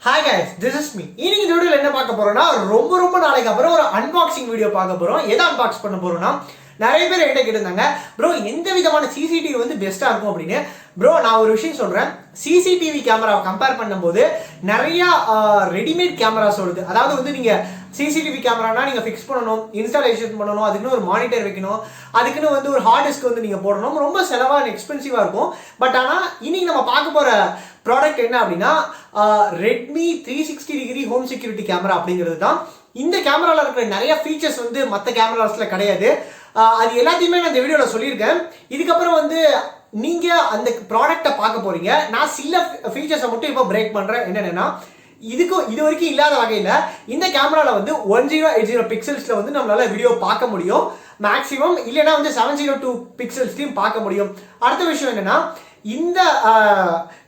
Hi guys, this is me. இன்னைக்கு இந்த வீடியோல என்ன பார்க்க போறோம்னா ரொம்ப நாளைக்கு அப்புறம் ஒரு அன்பாக்சிங் வீடியோ பார்க்க போறோம். எதை அன்பாக்ஸ் பண்ண போறோம்னா நிறைய பேர் என்கிட்ட கேட்டிருந்தாங்க ப்ரோ எந்த விதமான சிசிடிவி வந்து பெஸ்டா இருக்கும் அப்படின்னு. ப்ரோ நான் ஒரு விஷயம் சொல்றேன், சிசிடிவி கேமராவை கம்பேர் பண்ணும்போது நிறைய ரெடிமேட் கேமராஸ் வருது. அதாவது வந்து நீங்க சிசிடிவி கேமரானா நீங்க ஃபிக்ஸ் பண்ணணும், இன்ஸ்டாலேஷன் பண்ணணும், அதுக்குன்னு ஒரு மானிட்டர் வைக்கணும், அதுக்குன்னு வந்து ஒரு ஹார்ட் டிஸ்க் வந்து நீங்க போடணும், ரொம்ப செலவா எக்ஸ்பென்சிவா இருக்கும். பட் ஆனா இன்னைக்கு நம்ம பார்க்க போற ப்ராடக்ட் என்ன அப்படின்னா Redmi 360 degree home security camera அப்படிங்கிறது தான். இந்த கேமரால இருக்கிற நிறைய ஃபீச்சர்ஸ் வந்து மற்ற கேமராஸ்ல கிடையாது. அது எல்லாத்தையுமே நான் இந்த வீடியோல சொல்லியிருக்கேன். இதுக்கப்புறம் வந்து நீங்க அந்த ப்ராடக்டை பார்க்க போறீங்க. நான் சில ஃபீச்சர்ஸை மட்டும் இப்போ பிரேக் பண்றேன். என்னன்னா இது வரைக்கும் இல்லாத வகையில் இந்த கேமரால வந்து 1080 பிக்சல்ஸ்ல வந்து நம்மளால வீடியோ பார்க்க முடியும் மேக்ஸிமம், இல்லைன்னா வந்து 702 பிக்சல்ஸ்லையும் பார்க்க முடியும். அடுத்த விஷயம் என்னன்னா இந்த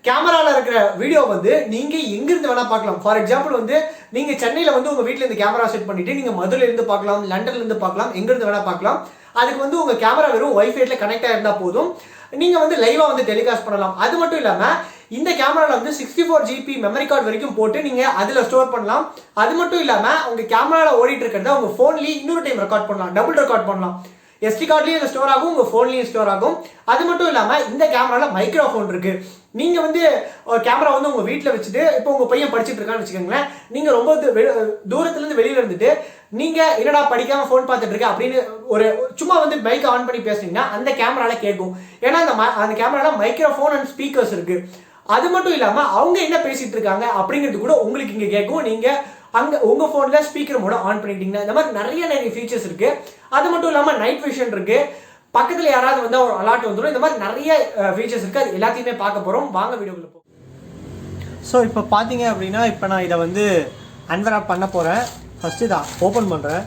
கேமரால இருக்கிற வீடியோ வந்து நீங்க எங்கிருந்து வேணா பார்க்கலாம். ஃபார் எக்ஸாம்பிள் வந்து நீங்க சென்னையில வந்து உங்க வீட்டுல இந்த கேமரா செட் பண்ணிட்டு நீங்க மதுரையில இருந்து பார்க்கலாம், லண்டன்ல இருந்து பார்க்கலாம், எங்கிருந்து வேணா பார்க்கலாம். அதுக்கு வந்து உங்க கேமரா வெறும் வைஃபைல கனெக்ட் ஆயிருந்தா போதும், நீங்க வந்து லைவா வந்து டெலிகாஸ்ட் பண்ணலாம். அது மட்டும் இல்லாம இந்த கேமரால வந்து 64 GB மெமரி கார்டு வரைக்கும் போட்டு நீங்க அதுல ஸ்டோர் பண்ணலாம். அது மட்டும் இல்லாம உங்க கேமரால ஓடிட்டு இருக்கிறத உங்க போன்லயே இன்னொரு டைம் ரெக்கார்ட் பண்ணலாம், டபுள் ரெக்கார்ட் பண்ணலாம். SD கார்ட்லயும் ஸ்டோர் ஆகும், உங்க போன்லயும் ஸ்டோர் ஆகும். அது மட்டும் இல்லாம இந்த கேமரால மைக்ரோஃபோன் இருக்கு. நீங்க வந்து கேமரா வந்து உங்க வீட்டுல வச்சுட்டு இப்போ உங்க பையன் படிச்சுட்டு இருக்கான்னு வச்சுக்கோங்களேன், நீங்க ரொம்ப தூரத்துல இருந்து வெளியில இருந்துட்டு நீங்க என்னடா படிக்காம போன் பார்த்துட்டு இருக்க அப்படின்னு ஒரு சும்மா வந்து மைக் ஆன் பண்ணி பேசுனீங்கன்னா அந்த கேமரால கேட்கும். ஏன்னா அந்த கேமரால மைக்ரோஃபோன் அண்ட் ஸ்பீக்கர்ஸ் இருக்கு. அது மட்டும் இல்லாம அவங்க என்ன பேசிட்டு இருக்காங்க அப்படிங்கிறது கூட உங்களுக்கு இங்க கேட்கும். நீங்க அங்க உங்க போன்ல ஸ்பீக்கர் மோட ஆன் பண்ணிட்டீங்கன்னா இந்த மாதிரி நிறைய ஃபீச்சர்ஸ் இருக்கு. அது மட்டும் இல்லாம நைட் விஷன் இருக்கு, பக்கத்துல யாராவது வந்து ஒரு அலர்ட் வந்துடும். இந்த மாதிரி நிறைய ஃபீச்சர்ஸ் இருக்கு. அது எல்லாத்தையுமே பார்க்க போறோம். வாங்க வீடியோக்குள்ள போ. ஸோ இப்போ பார்த்தீங்க அப்படின்னா இப்போ நான் இதை வந்து அன்வராப் பண்ண போறேன். ஃபர்ஸ்ட் இதை ஓப்பன் பண்றேன்.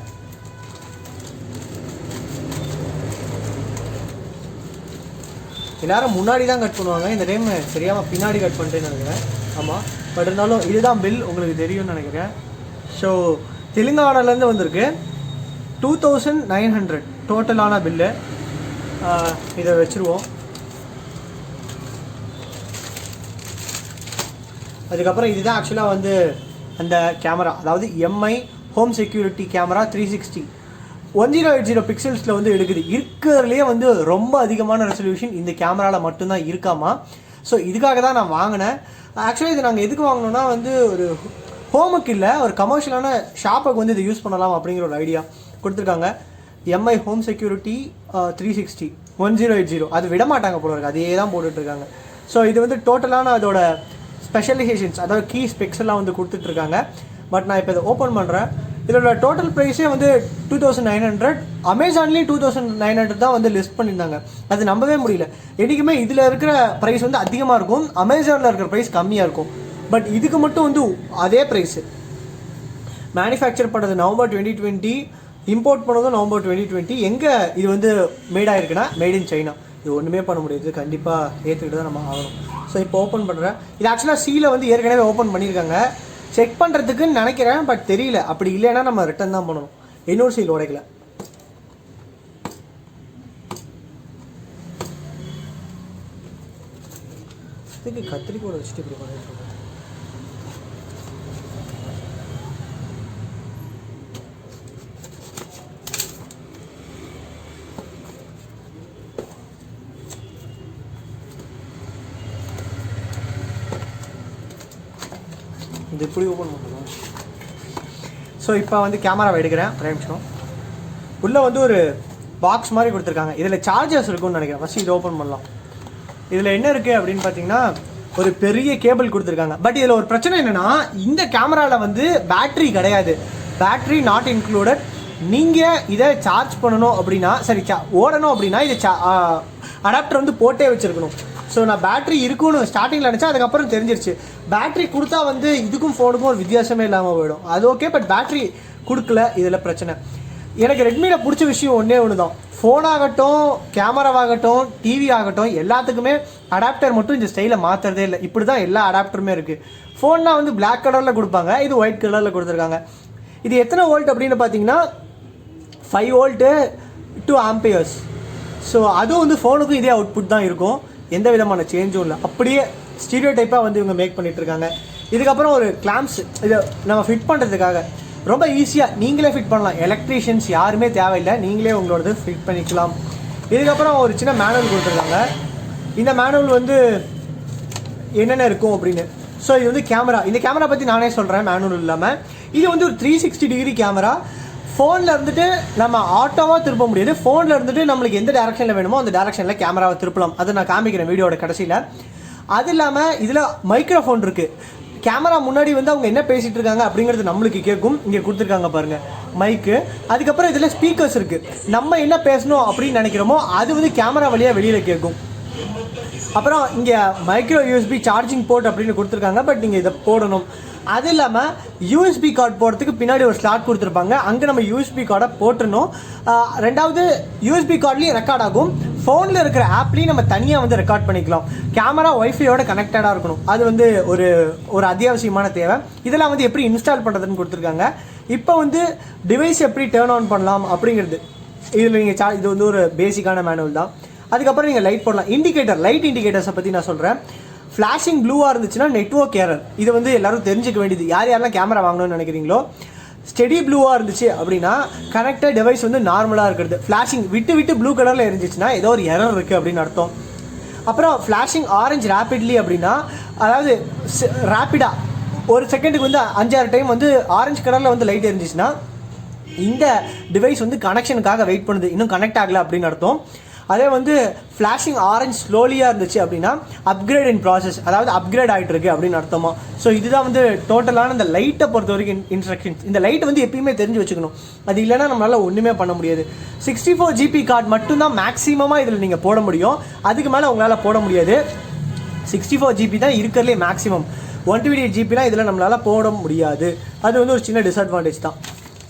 எல்லாரும் முன்னாடி தான் கட் பண்ணுவாங்க, இந்த டைம் சரியாம பின்னாடி கட் பண்ணிட்டேன்னு நினைக்கிறேன். ஆமாம், பட் இருந்தாலும் இதுதான் பில், உங்களுக்கு தெரியும்னு நினைக்கிறேன். ஸோ தெலுங்கானாலேருந்து வந்திருக்கு 2900 டோட்டலான பில்லு. இதை வச்சுருவோம். அதுக்கப்புறம் இதுதான் ஆக்சுவலாக வந்து அந்த கேமரா, அதாவது எம்ஐ ஹோம் செக்யூரிட்டி கேமரா 360 1080 பிக்சல்ஸில் வந்து எடுக்குது. இருக்கிறதுலேயே வந்து ரொம்ப அதிகமான ரெசல்யூஷன் இந்த கேமராவில் மட்டும்தான் இருக்காமா. ஸோ இதுக்காக தான் நான் வாங்கினேன். ஆக்சுவலி இது நாங்கள் எதுக்கு வாங்கினோன்னா வந்து ஒரு ஹோமுக்கு இல்லை, ஒரு கமர்ஷியலான ஷாப்புக்கு வந்து இதை யூஸ் பண்ணலாம் அப்படிங்கிற ஒரு ஐடியா கொடுத்துருக்காங்க. எம்ஐ ஹோம் செக்யூரிட்டி 360 1080 அது விட மாட்டாங்க போல இருக்கு, அதே தான் போட்டுட்ருக்காங்க. ஸோ இது வந்து டோட்டலான அதோட ஸ்பெஷலைசேஷன்ஸ், அதாவது கீ ஸ்பெக்ஸ் எல்லாம் வந்து கொடுத்துட்ருக்காங்க. பட் நான் இப்போ இதை ஓப்பன் பண்ணுறேன். இதோட டோட்டல் ப்ரைஸே வந்து 2900. அமேசான்லேயும் 2900 தான் வந்து லிஸ்ட் பண்ணியிருந்தாங்க. அது நம்பவே முடியல. என்றைக்குமே இதில் இருக்கிற ப்ரைஸ் வந்து அதிகமாக இருக்கும், அமேசானில் இருக்கிற ப்ரைஸ் கம்மியாக இருக்கும். பட் இதுக்கு மட்டும் வந்து அதே ப்ரைஸு. மேனுஃபேக்சர் பண்ணது நவம்பர் 2020, இம்போர்ட் பண்ணதும் நவம்பர் 2020. எங்கே இது வந்து மேட் ஆகிருக்குன்னா மேட் இன் சைனா. இது ஒன்றுமே பண்ண முடியாது, கண்டிப்பாக ஏற்றுக்கிட்டு தான் நம்ம ஆகணும். ஸோ இப்போ ஓப்பன் பண்ணுறேன். இது ஆக்சுவலாக சீலை வந்து ஏற்கனவே ஓப்பன் பண்ணியிருக்காங்க, செக் பண்ணுறதுக்குன்னு நினைக்கிறேன். பட் தெரியல, அப்படி இல்லைன்னா நம்ம ரிட்டர்ன் தான் பண்ணணும். இன்னொரு சீல் உடைக்கல. இதுக்கு கத்திரிக்கோட வச்சுட்டு இப்படி பண்ணிட்டு இருக்கேன். இது எப்படி ஓப்பன் பண்ணணும்? ஸோ இப்போ வந்து கேமராவை எடுக்கிறேன். ஒரு நிமிஷம். உள்ளே வந்து ஒரு பாக்ஸ் மாதிரி கொடுத்துருக்காங்க. இதில் சார்ஜர்ஸ் இருக்குன்னு நினைக்கிறேன். ஃபஸ்ட்டு இது ஓப்பன் பண்ணலாம். இதில் என்ன இருக்குது அப்படின்னு பார்த்தீங்கன்னா ஒரு பெரிய கேபிள் கொடுத்துருக்காங்க. பட் இதில் ஒரு பிரச்சனை என்னென்னா இந்த கேமராவில் வந்து பேட்ரி கிடையாது, பேட்ரி நாட் இன்க்ளூடட். நீங்கள் இதை சார்ஜ் பண்ணணும் அப்படின்னா ஓடணும் அப்படின்னா இதை அடாப்டர் வந்து போட்டே வச்சுருக்கணும். ஸோ நான் பேட்ரி இருக்குன்னு ஸ்டார்டிங்கில் நினச்சேன், அதுக்கப்புறம் தெரிஞ்சிருச்சு பேட்ரி கொடுத்தா வந்து இதுக்கும் ஃபோனுக்கும் ஒரு வித்தியாசமே இல்லாமல் போயிடும். அது ஓகே, பட் பேட்ரி கொடுக்கல, இதில் பிரச்சனை. எனக்கு ரெட்மியில் பிடிச்ச விஷயம் ஒன்றே ஒன்று தான், ஃபோனாகட்டும், கேமராவாகட்டும், டிவி ஆகட்டும், எல்லாத்துக்குமே அடாப்டர் மட்டும் இந்த ஸ்டைலை மாற்றுறதே இல்லை. இப்படி தான் எல்லா அடாப்டருமே இருக்குது. ஃபோன்னா வந்து பிளாக் கலரில் கொடுப்பாங்க, இது ஒயிட் கலரில் கொடுத்துருக்காங்க. இது எத்தனை வோல்ட் அப்படின்னு பார்த்தீங்கன்னா 5 வோல்ட்டு 2 ஆம்பியர்ஸ். ஸோ அதுவும் வந்து ஃபோனுக்கும் இதே அவுட்புட் தான் இருக்கும், எந்த விதமான சேஞ்சும் இல்லை. அப்படியே ஸ்டீரியோ டைப்பாக வந்து இவங்க மேக் பண்ணிட்டு இருக்காங்க. இதுக்கப்புறம் ஒரு கிளாம்ப்ஸ், இதை நம்ம ஃபிட் பண்ணுறதுக்காக ரொம்ப ஈஸியாக நீங்களே ஃபிட் பண்ணலாம். எலக்ட்ரீஷியன்ஸ் யாருமே தேவையில்லை, நீங்களே உங்களோடது ஃபிட் பண்ணிக்கலாம். இதுக்கப்புறம் ஒரு சின்ன மேனுவல் கொடுத்துருக்காங்க. இந்த மேனுவல் வந்து என்னென்ன இருக்கும் அப்படின்னு. ஸோ இது வந்து கேமரா, இந்த கேமரா பற்றி நானே சொல்கிறேன் மேனுவல் இல்லாமல். இது வந்து ஒரு 360 டிகிரி கேமரா. ஃபோனில் இருந்துட்டு நம்ம ஆட்டோவாக திருப்ப முடியாது. ஃபோனில் இருந்துட்டு நம்மளுக்கு எந்த டேரக்ஷனில் வேணுமோ அந்த டேரக்ஷனில் கேமராவை திருப்பலாம். அதை நான் காமிக்கிறேன் வீடியோட கடைசியில். அது இல்லாமல் இதில் மைக்ரோஃபோன் இருக்குது. கேமரா முன்னாடி வந்து அவங்க என்ன பேசிகிட்டு இருக்காங்க அப்படிங்கிறது நம்மளுக்கு கேட்கும். இங்கே கொடுத்துருக்காங்க பாருங்கள் மைக்கு. அதுக்கப்புறம் இதில் ஸ்பீக்கர்ஸ் இருக்குது. நம்ம என்ன பேசணும் அப்படின்னு நினைக்கிறோமோ அது வந்து கேமரா வழியாக வெளியில் கேட்கும். அப்புறம் இங்கே மைக்ரோ யூஎஸ்பி சார்ஜிங் போர்ட் அப்படின்னு கொடுத்துருக்காங்க. பட் நீங்கள் இதை போடணும். அது இல்லாமல் யூஎஸ்பி கார்டு போடுறதுக்கு பின்னாடி ஒரு ஸ்லாட் கொடுத்துருப்பாங்க. அங்கே நம்ம யூஎஸ்பி கார்டை போட்டுடணும். ரெண்டாவது யூஎஸ்பி கார்ட்லேயும் ரெக்கார்ட் ஆகும். ஃபோனில் இருக்கிற ஆப்லேயும் நம்ம தனியாக வந்து ரெக்கார்ட் பண்ணிக்கலாம். கேமரா ஒய்ஃபையோட கனெக்டடாக இருக்கணும். அது வந்து ஒரு அத்தியாவசியமான தேவை. இதெல்லாம் வந்து எப்படி இன்ஸ்டால் பண்ணுறதுன்னு கொடுத்துருக்காங்க. இப்போ வந்து டிவைஸ் எப்படி டேர்ன் ஆன் பண்ணலாம் அப்படிங்கிறது இதில் நீங்கள் இது வந்து ஒரு பேசிக்கான மேனுவல் தான். அதுக்கப்புறம் நீங்கள் லைட் போடலாம். இண்டிகேட்டர், லைட் இண்டிகேட்டர்ஸை பற்றி நான் சொல்கிறேன். ஃப்ளாஷிங் ப்ளூவாக இருந்துச்சுன்னா நெட்வொர்க் எரர். இதை வந்து எல்லாரும் தெரிஞ்சுக்க வேண்டியது. யாரெல்லாம் கேமரா வாங்கணும்னு நினைக்கிறீங்களோ. ஸ்டெடி ப்ளூவாக இருந்துச்சு அப்படின்னா கனெக்டட் டிவைஸ் வந்து நார்மலாக இருக்கிறது. ஃப்ளாஷிங் விட்டு விட்டு ப்ளூ கலரில் இருந்துச்சுன்னா ஏதோ ஒரு எரர் இருக்குது அப்படின்னு அர்த்தம். அப்புறம் ஃப்ளாஷிங் ஆரஞ்சு ரேப்பிட்லி அப்படின்னா, அதாவது ரேப்பிடாக ஒரு செகண்டுக்கு வந்து 5-6 டைம் வந்து ஆரஞ்சு கலரில் வந்து லைட் இருந்துச்சுன்னா இந்த டிவைஸ் வந்து கனெக்ஷனுக்காக வெயிட் பண்ணுது, இன்னும் கனெக்ட் ஆகலை அப்படின்னு அர்த்தம். அதே வந்து ஃப்ளாஷிங் ஆரஞ்ச் ஸ்லோலியாக இருந்துச்சு அப்படின்னா அப்கிரேட் இன் ப்ராசஸ், அதாவது அப்கிரேட் ஆகிட்டு இருக்கு அப்படின்னு அர்த்தமா. ஸோ இதுதான் வந்து டோட்டலான இந்த லைட்டை பொறுத்த வரைக்கும் இன்ஸ்ட்ரக்ஷன்ஸ். இந்த லைட் வந்து எப்பயுமே தெரிஞ்சு வச்சுக்கணும். அது இல்லைன்னா நம்மளால் ஒன்றுமே பண்ண முடியாது. 64 GB கார்டு மட்டும்தான் மேக்ஸிமமாக இதில் நீங்கள் போட முடியும். அதுக்கு மேலே உங்களால் போட முடியாது. 64 GB தான் இருக்கிறதுலே மேக்ஸிமம். 128 GB இதில் நம்மளால் போட முடியாது. அது வந்து ஒரு சின்ன டிஸ்அட்வான்டேஜ் தான்.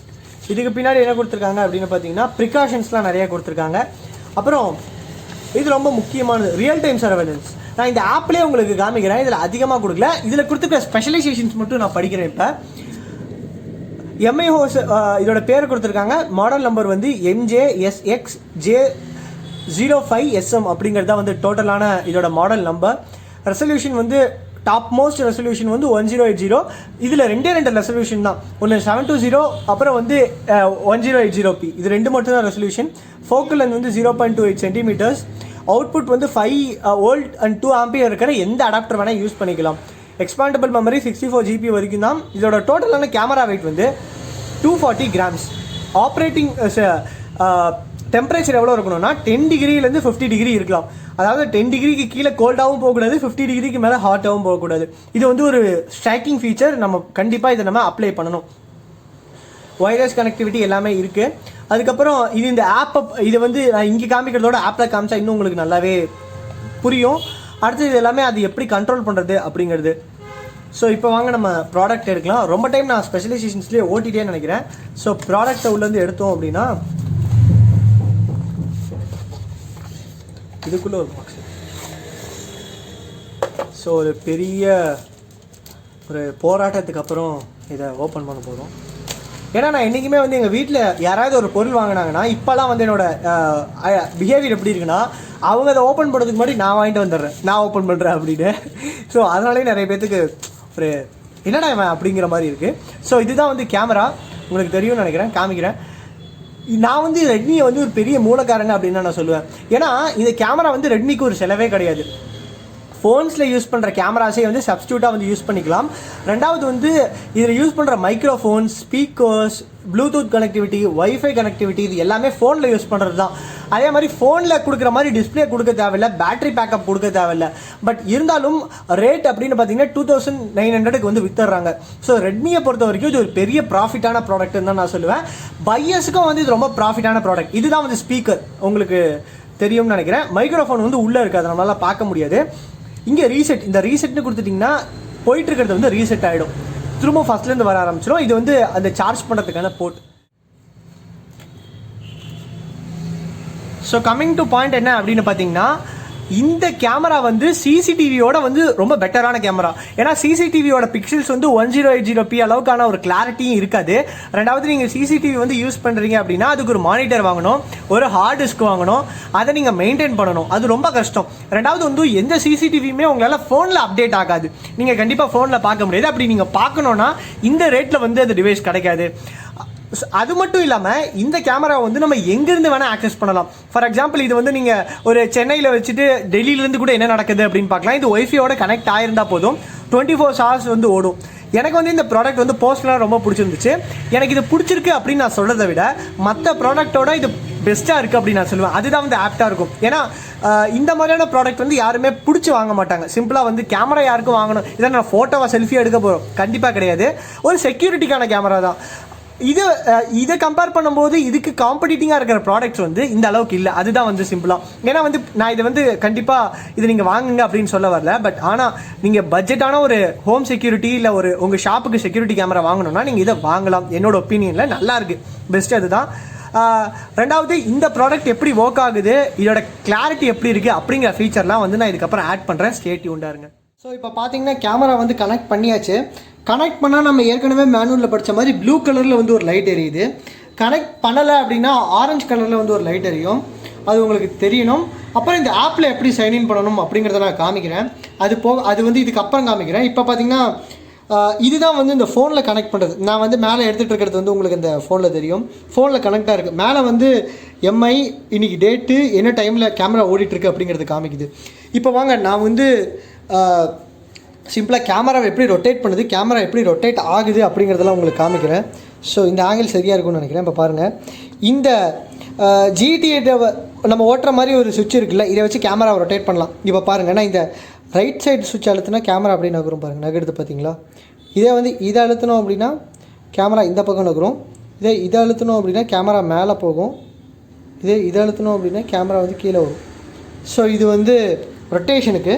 இதுக்கு பின்னாடி என்ன கொடுத்துருக்காங்க அப்படின்னு பார்த்தீங்கன்னா ப்ரிகாஷன்ஸ்லாம் நிறைய கொடுத்துருக்காங்க. அப்புறம் இது ரொம்ப முக்கியமானது, ரியல் டைம் சர்வேலன்ஸ். நான் இந்த ஆப்லேயே உங்களுக்கு காமிக்கிறேன். இதில் அதிகமாக கொடுக்கல, இதில் கொடுத்துருக்க ஸ்பெஷலைசேஷன்ஸ் மட்டும் நான் படிக்கிறேன். இப்போ எம்ஐஹோஸ் இதோட பேர் கொடுத்துருக்காங்க. மாடல் நம்பர் வந்து MJSXJ05SM அப்படிங்கிறது தான் வந்து டோட்டலான இதோட மாடல் நம்பர். ரெசல்யூஷன் வந்து டாப் மோஸ்ட் ரெசல்யூஷன் வந்து 1080. இதில் 2 ரெசல்யூஷன் தான். ஒன்று 720, அப்புறம் வந்து 1080p. இது 2 மட்டும் தான் ரெசல்யூஷன். ஃபோக்கல் லென்த் வந்து 0.28 சென்டிமீட்டர்ஸ். அவுட்புட் வந்து 5 வோல்ட் அண்ட் 2 ஆம்பியர் இருக்கிற எந்த அடாப்டர் வேணால் யூஸ் பண்ணிக்கலாம். எக்ஸ்பாண்டபிள் மெமரி 64 GB வரைக்கும் தான். இதோட டோட்டலான கேமரா வெயிட் வந்து 240 grams. ஆப்ரேட்டிங் டெம்பரேச்சர் எவ்வளோ இருக்கணும்னா 10 டிகிரிலேருந்து 50 டிகிரி இருக்கலாம். அதாவது 10 டிகிரிக்கு கீழே கோல்டாகவும் போகக்கூடாது, 50 டிகிரிக்கு மேலே ஹாட்டாகவும் போகக்கூடாது. இது வந்து ஒரு ஸ்ட்ரைக்கிங் ஃபீச்சர். நம்ம கண்டிப்பாக இதை நம்ம அப்ளை பண்ணணும். ஒயர்லெஸ் கனெக்டிவிட்டி எல்லாமே இருக்குது. அதுக்கப்புறம் இந்த ஆப்பை இது வந்து நான் இங்கே காமிக்கிறதோட ஆப்பில் காமிச்சா இன்னும் உங்களுக்கு நல்லாவே புரியும். அடுத்தது இது எல்லாமே அது எப்படி கண்ட்ரோல் பண்ணுறது அப்படிங்கிறது. ஸோ இப்போ வாங்க நம்ம ப்ராடக்ட் எடுக்கலாம். ரொம்ப டைம் நான் ஸ்பெஷலைசேஷன்ஸ்லேயே ஓட்டிகிட்டே நினைக்கிறேன். ஸோ ப்ராடக்டை உள்ளேருந்து எடுத்தோம் அப்படின்னா இதுக்குள்ளே ஒரு பாக்ஸ். ஸோ ஒரு பெரிய ஒரு போராட்டத்துக்கு அப்புறம் இதை ஓப்பன் பண்ண போகிறோம். ஏன்னா நான் என்றைக்குமே வந்து எங்கள் வீட்டில் யாராவது ஒரு பொருள் வாங்கினாங்கன்னா இப்போலாம் வந்து என்னோடய பிஹேவியர் எப்படி இருக்குன்னா, அவங்க அதை ஓப்பன் பண்ணுறதுக்கு முன்னாடி நான் வாங்கிட்டு வந்துடுறேன், நான் ஓப்பன் பண்ணுறேன் அப்படின்னு. ஸோ அதனாலே நிறைய பேர்த்துக்கு ஒரு என்னடா இவன் அப்படிங்கிற மாதிரி இருக்குது. ஸோ இதுதான் வந்து கேமரா, உங்களுக்கு தெரியும்னு நினைக்கிறேன், காமிக்கிறேன். நான் வந்து ரெட்மியை வந்து ஒரு பெரிய மூலக்காரங்க அப்படின்னு நான் சொல்லுவேன். ஏன்னா இந்த கேமரா வந்து ரெட்மிக்கு ஒரு செலவே கிடையாது. ஃபோன்ஸில் யூஸ் பண்ணுற கேமராஸே வந்து சப்ஸ்டியூட்டாக வந்து யூஸ் பண்ணிக்கலாம். ரெண்டாவது வந்து இதில் யூஸ் பண்ணுற microphones, speakers, Bluetooth connectivity, wifi connectivity இது எல்லாமே ஃபோனில் யூஸ் பண்ணுறது தான். அதே மாதிரி ஃபோனில் கொடுக்குற மாதிரி டிஸ்பிளே கொடுக்க தேவையில்லை, பேட்டரி பேக்கப் கொடுக்க தேவையில்லை. பட் இருந்தாலும் ரேட் அப்படின்னு பார்த்தீங்கன்னா 2900 வந்து வித்துடுறாங்க. ஸோ ரெட்மியை பொறுத்த வரைக்கும் இது ஒரு பெரிய ப்ராஃபிட்டான ப்ராடக்ட்னு தான் நான் சொல்லுவேன். பையர்ஸுக்கும் வந்து இது ரொம்ப ப்ராஃபிட்டான ப்ராடக்ட். இதுதான் வந்து ஸ்பீக்கர், உங்களுக்கு தெரியும்னு நினைக்கிறேன். மைக்ரோஃபோன் வந்து உள்ளே இருக்காது, நம்மளால் பார்க்க முடியாது. இங்கே ரீசெட், இந்த ரீசெட்னு கொடுத்துட்டிங்கன்னா போயிட்டு இருக்கிறது வந்து ரீசெட் ஆகிடும், திரும்ப ஃபஸ்ட்லேருந்து வர ஆரம்பிச்சிடும். இது வந்து அந்த சார்ஜ் பண்ணுறதுக்கான port. So coming to point என்ன அப்படின்னு பார்த்தீங்கன்னா, இந்த கேமரா வந்து சிசிடிவியோட வந்து ரொம்ப பெட்டரான கேமரா. ஏன்னா சிசிடிவியோட பிக்சல்ஸ் வந்து 1080p அளவுக்கான ஒரு கிளாரிட்டியும் இருக்காது. ரெண்டாவது நீங்கள் சிசிடிவி வந்து யூஸ் பண்ணுறீங்க அப்படின்னா அதுக்கு ஒரு மானிட்டர் வாங்கணும், ஒரு ஹார்ட் டிஸ்க் வாங்கணும், அதை நீங்கள் மெயின்டைன் பண்ணணும், அது ரொம்ப கஷ்டம். ரெண்டாவது வந்து எந்த சிசிடிவியுமே உங்களால் ஃபோனில் அப்டேட் ஆகாது, நீங்கள் கண்டிப்பாக ஃபோனில் பார்க்க முடியாது. அப்படி நீங்கள் பார்க்கணுன்னா இந்த ரேட்டில் வந்து அந்த டிவைஸ் கிடைக்காது. அது மட்டும் இல்லாமல் இந்த கேமரா வந்து நம்ம எங்கேருந்து வேணால் ஆக்சஸ் பண்ணலாம். ஃபார் எக்ஸாம்பிள் இது வந்து நீங்கள் ஒரு சென்னையில் வச்சுட்டு டெல்லியிலேருந்து கூட என்ன நடக்குது அப்படின்னு பார்க்கலாம். இது ஒய்ஃபையோட கனெக்ட் ஆகிருந்தால் போதும், 24 hours வந்து ஓடும். எனக்கு வந்து இந்த ப்ராடக்ட் வந்து பர்சனலாக ரொம்ப பிடிச்சிருந்துச்சு. எனக்கு இது பிடிச்சிருக்கு அப்படின்னு நான் சொல்கிறத விட மற்ற ப்ராடக்டோட இது பெஸ்ட்டாக இருக்குது அப்படின்னு நான் சொல்லுவேன். அதுதான் வந்து ஆப்டாக இருக்கும். ஏன்னா இந்த மாதிரியான ப்ராடக்ட் வந்து யாருமே பிடிச்சி வாங்க மாட்டாங்க. சிம்பிளாக வந்து கேமரா யாருக்கும் வாங்கணும், இதை நான் ஃபோட்டோவை செல்ஃபி எடுக்க போகிறோம், கண்டிப்பாக கிடையாது. ஒரு செக்யூரிட்டிக்கான கேமரா தான். இதை கம்பேர் பண்ணும்போது இதுக்கு காம்படிட்டிங்காக இருக்கிற ப்ராடக்ட்ஸ் வந்து இந்த அளவுக்கு இல்லை. அதுதான் வந்து சிம்பிளாக. ஏன்னா வந்து நான் இதை வந்து கண்டிப்பாக இது நீங்கள் வாங்குங்க அப்படின்னு சொல்ல வரல. பட் ஆனால் நீங்கள் பட்ஜெட்டான ஒரு ஹோம் செக்யூரிட்டி இல்லை ஒரு உங்கள் ஷாப்புக்கு செக்யூரிட்டி கேமரா வாங்கணும்னா நீங்கள் இதை வாங்கலாம். என்னோட ஒப்பீனியனில் நல்லா இருக்குது, பெஸ்ட் அதுதான். ரெண்டாவது இந்த ப்ராடக்ட் எப்படி ஒர்க் ஆகுது, இதோட கிளாரிட்டி எப்படி இருக்குது அப்படிங்கிற ஃபீச்சர்லாம் வந்து நான் இதுக்கப்புறம் ஆட் பண்ணுறேன். ஸ்டே டியூன்டா இருங்க. ஸோ இப்போ பார்த்தீங்கன்னா கேமரா வந்து கனெக்ட் பண்ணியாச்சு. கனெக்ட் பண்ணால் நம்ம ஏற்கனவே மேனுவலில் படித்த மாதிரி ப்ளூ கலரில் வந்து ஒரு லைட் எரியுது. கனெக்ட் பண்ணலை அப்படின்னா ஆரஞ்சு கலரில் வந்து ஒரு லைட் எரியும், அது உங்களுக்கு தெரியணும். அப்புறம் இந்த ஆப்பில் எப்படி சைன்இன் பண்ணணும் அப்படிங்கிறத நான் காமிக்கிறேன். அது வந்து இதுக்கப்புறம் காமிக்கிறேன். இப்போ பார்த்தீங்கன்னா இதுதான் வந்து இந்த ஃபோனில் கனெக்ட் பண்ணுறது. நான் வந்து மேலே எடுத்துகிட்டு இருக்கிறது வந்து உங்களுக்கு இந்த ஃபோனில் தெரியும், ஃபோனில் கனெக்டாக இருக்குது. மேலே வந்து எம்ஐ, இன்றைக்கி டேட்டு, என்ன டைமில் கேமரா ஓடிட்டுருக்கு அப்படிங்கிறது காமிக்குது. இப்போ வாங்க நான் வந்து சிம்பிளாக கேமராவை எப்படி ரொட்டேட் பண்ணுது, கேமரா எப்படி ரொட்டேட் ஆகுது அப்படிங்கிறதெல்லாம் உங்களுக்கு காமிக்கிறேன். ஸோ இந்த ஆங்கிள் சரியாக இருக்கும்னு நினைக்கிறேன். இப்போ பாருங்கள், இந்த GT8 நம்ம ஓட்டுற மாதிரி ஒரு சுவிட்ச் இருக்குல்ல, இதை வச்சு கேமராவை ரொட்டேட் பண்ணலாம். இப்போ பாருங்கள், நான் இந்த ரைட் சைடு சுவிட்ச் அழுத்தினா கேமரா அப்படியே நகரும். பாருங்கள், நகருது பார்த்தீங்களா? இதே வந்து இதை அழுத்தணும் அப்படின்னா கேமரா இந்த பக்கம் நகரும். இதை அழுத்தணும் அப்படின்னா கேமரா மேலே போகும். இதை அழுத்தணும் அப்படின்னா கேமரா வந்து கீழே வரும். ஸோ இது வந்து ரொட்டேஷனுக்கு.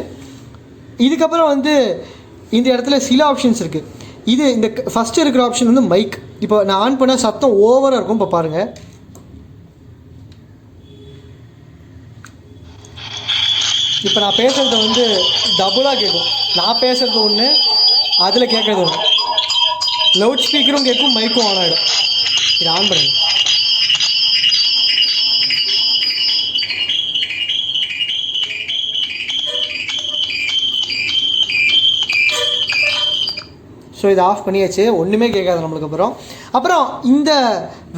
இதுக்கப்புறம் வந்து இந்த இடத்துல சில ஆப்ஷன்ஸ் இருக்குது. இந்த ஃபஸ்ட்டு இருக்கிற ஆப்ஷன் வந்து மைக். இப்போ நான் ஆன் பண்ண சத்தம் ஓவராக இருக்கும். இப்போ பாருங்கள், இப்போ நான் பேசுகிறது வந்து டபுளாக கேட்கும். நான் பேசுகிறது ஒன்று, அதில் கேட்குறது ஒன்று. லவுட் ஸ்பீக்கரும் கேட்கும், மைக்கும் ஆன் ஆகிடும். இதை ஆன் பண்ணுங்க. ஸோ இதை ஆஃப் பண்ணியாச்சு, ஒன்றுமே கேட்காது நம்மளுக்கு. அப்புறம் இந்த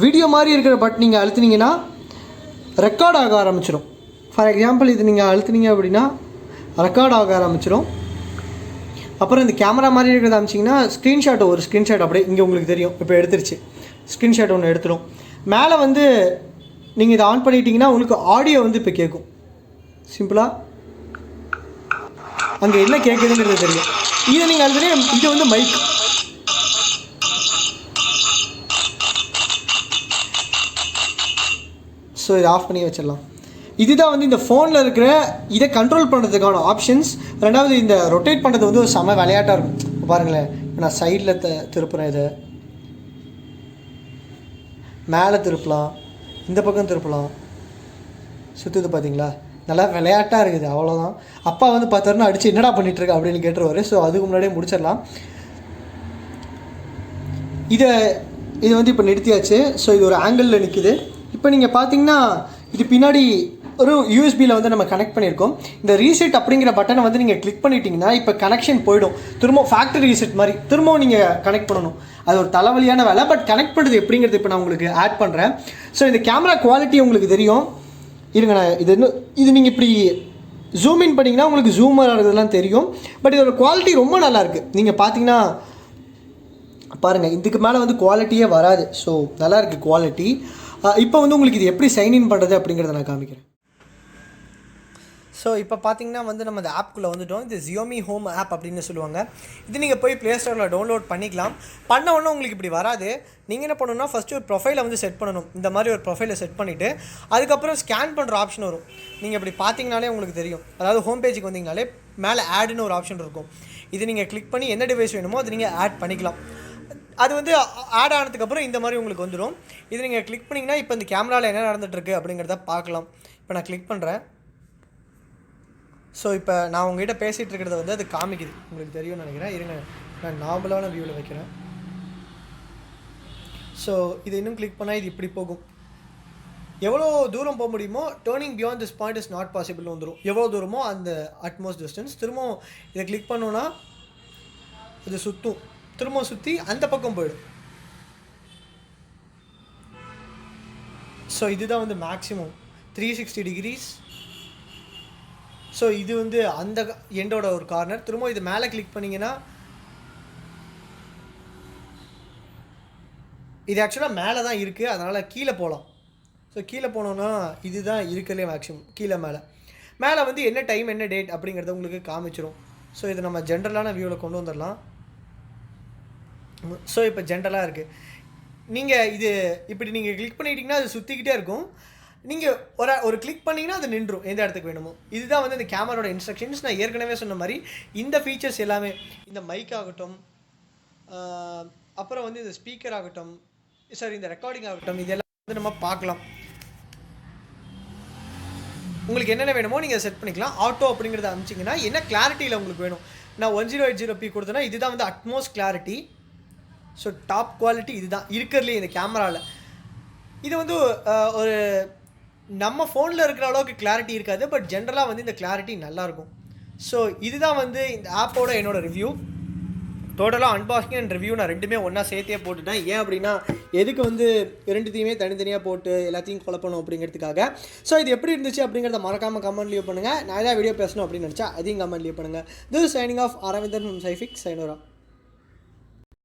வீடியோ மாதிரி இருக்கிற பட் நீங்கள் அழுத்துனீங்கன்னா ரெக்கார்ட் ஆக ஆரம்பிச்சிடும். ஃபார் எக்ஸாம்பிள் இது நீங்கள் அழுத்துனீங்க அப்படின்னா ரெக்கார்ட் ஆக ஆரம்பிச்சிடும். அப்புறம் இந்த கேமரா மாதிரி இருக்கிறத அமிச்சிங்கன்னா ஒரு ஸ்க்ரீன்ஷாட் அப்படியே இங்கே உங்களுக்கு தெரியும். இப்போ எடுத்துருச்சு, ஸ்க்ரீன்ஷாட் ஒன்று எடுத்துடும். மேலே வந்து நீங்கள் இதை ஆன் பண்ணிட்டீங்கன்னா உங்களுக்கு ஆடியோ வந்து இப்போ கேட்கும். சிம்பிளாக அங்கே என்ன கேட்குதுங்கிறது தெரியும். இதை நீங்கள் ஆல்ரெடி இது வந்து மைக். ஸோ இதை ஆஃப் பண்ணி வச்சிடலாம். இதுதான் வந்து இந்த ஃபோனில் இருக்கிற இதை கண்ட்ரோல் பண்ணுறதுக்கான ஆப்ஷன்ஸ். ரெண்டாவது இந்த ரொட்டேட் பண்ணுறது வந்து ஒரு செம விளையாட்டாக இருக்கும். பாருங்களேன், நான் சைடில் திருப்புறேன், இதை மேலே திருப்பலாம், இந்த பக்கம் திருப்பலாம், சுற்றுது பார்த்தீங்களா? நல்லா விளையாட்டாக இருக்குது, அவ்வளோதான். அப்பா வந்து பார்த்தாருன்னா அடித்து என்னடா பண்ணிகிட்ருக்க அப்படின்னு கேட்டுருவார். ஸோ அதுக்கு முன்னாடியே முடிச்சிடலாம். இது வந்து இப்போ நிறுத்தியாச்சு. ஸோ இது ஒரு ஆங்கிளில் நிற்கிது. இப்போ நீங்கள் பார்த்தீங்கன்னா இது பின்னாடி ஒரு யூஎஸ்பியில் வந்து நம்ம கனெக்ட் பண்ணியிருக்கோம். இந்த ரீசெட் அப்படிங்கிற பட்டனை வந்து நீங்கள் கிளிக் பண்ணிட்டீங்கன்னா இப்போ கனெக்ஷன் போய்டும். திரும்ப ஃபேக்ட்ரி ரீசெட் மாதிரி திரும்பவும் நீங்கள் கனெக்ட் பண்ணணும். அது ஒரு தலைவலியான வேலை. பட் கனெக்ட் பண்ணுறது எப்படிங்கிறது இப்போ நான் உங்களுக்கு ஆட் பண்ணுறேன். ஸோ இந்த கேமரா குவாலிட்டி உங்களுக்கு தெரியும். இருங்க, நான் இது நீங்கள் இப்படி ஜூம் இன் பண்ணிங்கன்னா உங்களுக்கு ஜூம் ஆகிறதுலாம் தெரியும். பட் இதோட குவாலிட்டி ரொம்ப நல்லாயிருக்கு. நீங்கள் பார்த்தீங்கன்னா பாருங்கள், இதுக்கு மேலே வந்து குவாலிட்டியே வராது. ஸோ நல்லாயிருக்கு குவாலிட்டி. இப்போ வந்து உங்களுக்கு இது எப்படி சைன்இன் பண்ணுறது அப்படிங்கிறத நான் காமிக்கிறேன். ஸோ இப்போ பார்த்தீங்கன்னா வந்து நம்ம இந்த ஆப்குள்ளே வந்துவிட்டோம். இது Xiaomi ஹோம் ஆப் அப்படின்னு சொல்லுவாங்க. இது நீங்கள் போய் ப்ளே ஸ்டோரில் டவுன்லோட் பண்ணிக்கலாம். பண்ண உடனே உங்களுக்கு இப்படி வராது. நீங்கள் என்ன பண்ணணும்னா ஃபஸ்ட்டு ஒரு ப்ரொஃபைலை வந்து செட் பண்ணணும். இந்த மாதிரி ஒரு ப்ரொஃபைலை செட் பண்ணிவிட்டு அதுக்கப்புறம் ஸ்கேன் பண்ணுற ஆப்ஷன் வரும். நீங்கள் இப்படி பார்த்தீங்கனாலே உங்களுக்கு தெரியும். அதாவது ஹோம் பேஜுக்கு வந்தீங்கனாலே மேலே ஆடுன்னு ஒரு ஆப்ஷன் இருக்கும். இது நீங்கள் கிளிக் பண்ணி என்ன டிவைஸ் வேணுமோ அது நீங்கள் ஆட் பண்ணிக்கலாம். அது வந்து ஆட் ஆனதுக்கப்புறம் இந்த மாதிரி உங்களுக்கு வந்துடும். இது நீங்கள் கிளிக் பண்ணிங்கன்னா இப்போ இந்த கேமராவில் என்ன நடந்துகிட்ருக்கு அப்படிங்கிறத பார்க்கலாம். இப்போ நான் கிளிக் பண்ணுறேன். ஸோ இப்போ நான் உங்ககிட்ட பேசிகிட்டு இருக்கிறத வந்து அது காமிக்குது, உங்களுக்கு தெரியும்னு நினைக்கிறேன். இருங்க, நான் நார்மலான வியூவில் வைக்கிறேன். ஸோ இது இன்னும் கிளிக் பண்ணால் இது இப்படி போகும். எவ்வளோ தூரம் போக முடியுமோ turning beyond this point is not பாசிபிள்னு வந்துடும். எவ்வளோ தூரமோ அந்த அட்மோஸ்ட் டிஸ்டன்ஸ். திரும்பவும் இதை கிளிக் பண்ணோன்னா இது சுற்றும், திரும்ப சுற்றி அந்த பக்கம் போயிடும். ஸோ இதுதான் வந்து மேக்ஸிமம் 360 டிகிரிஸ். ஸோ இது வந்து அந்த எண்டோட ஒரு கார்னர். திரும்ப இது மேலே கிளிக் பண்ணிங்கன்னா இது ஆக்சுவலாக மேலே தான் இருக்குது, அதனால் கீழே போகலாம். ஸோ கீழே போனோன்னா இதுதான் இருக்கிறதுலே மேக்ஸிமம். கீழே மேலே வந்து என்ன டைம் என்ன டேட் அப்படிங்கிறத உங்களுக்கு காமிச்சிடும். ஸோ இதை நம்ம ஜென்ரலான வியூவில் கொண்டு வந்துடலாம். ஸோ இப்போ ஜென்ரலாக இருக்குது. நீங்கள் இது இப்படி நீங்கள் கிளிக் பண்ணிட்டீங்கன்னா அது சுற்றிக்கிட்டே இருக்கும். நீங்கள் ஒரு கிளிக் பண்ணிங்கன்னா அது நின்றும் எந்த இடத்துக்கு வேணுமோ. இதுதான் வந்து இந்த கேமராவோட இன்ஸ்ட்ரக்ஷன்ஸ். நான் ஏற்கனவே சொன்ன மாதிரி இந்த ஃபீச்சர்ஸ் எல்லாமே, இந்த மைக் ஆகட்டும், அப்புறம் வந்து இந்த ஸ்பீக்கர் ஆகட்டும், சாரி இந்த ரெக்கார்டிங் ஆகட்டும், இதெல்லாம் வந்து நம்ம பார்க்கலாம். உங்களுக்கு என்னென்ன வேணுமோ நீங்கள் செட் பண்ணிக்கலாம். ஆட்டோ அப்படிங்கிறத அனுப்பிச்சிங்கன்னா என்ன கிளாரிட்டியில் உங்களுக்கு வேணும். நான் 1080p கொடுத்தேன்னா இதுதான் வந்து utmost clarity. So top quality இதுதான் இருக்கிறதுலே இந்த கேமராவில். இது வந்து ஒரு நம்ம ஃபோனில் இருக்கிற அளவுக்கு கிளாரிட்டி இருக்காது, பட் ஜென்ரலாக வந்து இந்த கிளாரிட்டி நல்லாயிருக்கும். ஸோ இதுதான் வந்து இந்த ஆப்போட என்னோடய ரிவ்யூ. டோட்டலாக அன்பாக்சிங் அண்ட் ரிவ்யூ நான் ரெண்டுமே ஒன்றா சேர்த்தே போட்டுட்டேன். ஏன் அப்படின்னா எதுக்கு வந்து ரெண்டுத்தையுமே தனித்தனியாக போட்டு எல்லாத்தையும் குழப்பணும் அப்படிங்கிறதுக்காக. ஸோ இது எப்படி இருந்துச்சு அப்படிங்கிறத மறக்காமல் கமெண்ட் லீவ் பண்ணுங்கள். நான் ஏதாவது வீடியோ பேசணும் அப்படின்னு நினச்சா அதையும் கமெண்ட் லீவ் பண்ணுங்கள். This signing off Aravindan from சைஃபிக் சைனோரா.